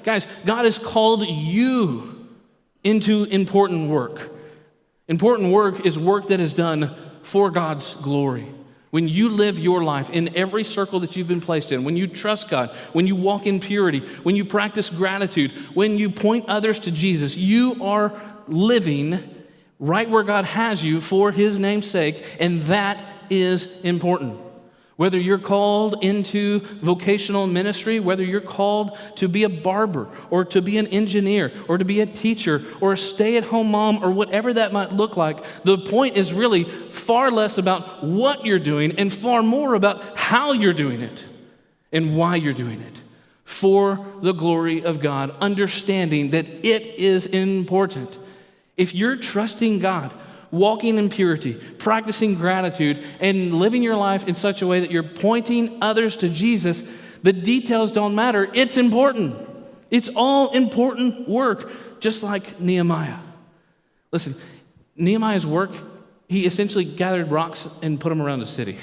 Guys, God has called you into important work. Important work is work that is done for God's glory. When you live your life in every circle that you've been placed in, when you trust God, when you walk in purity, when you practice gratitude, when you point others to Jesus, you are living right where God has you for His name's sake, and that is important. Whether you're called into vocational ministry, whether you're called to be a barber or to be an engineer or to be a teacher or a stay-at-home mom or whatever that might look like, the point is really far less about what you're doing and far more about how you're doing it and why you're doing it for the glory of God, understanding that it is important. If you're trusting God, walking in purity, practicing gratitude, and living your life in such a way that you're pointing others to Jesus, the details don't matter. It's important. It's all important work, just like Nehemiah. Listen, Nehemiah's work, he essentially gathered rocks and put them around the city.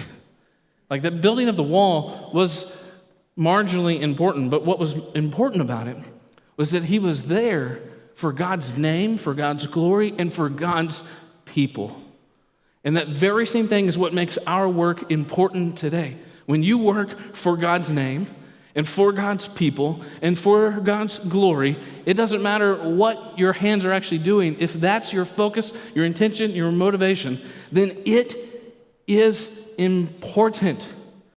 Like the building of the wall was marginally important, but what was important about it was that he was there for God's name, for God's glory, and for God's people. And that very same thing is what makes our work important today. When you work for God's name and for God's people and for God's glory, it doesn't matter what your hands are actually doing. If that's your focus, your intention, your motivation, then it is important.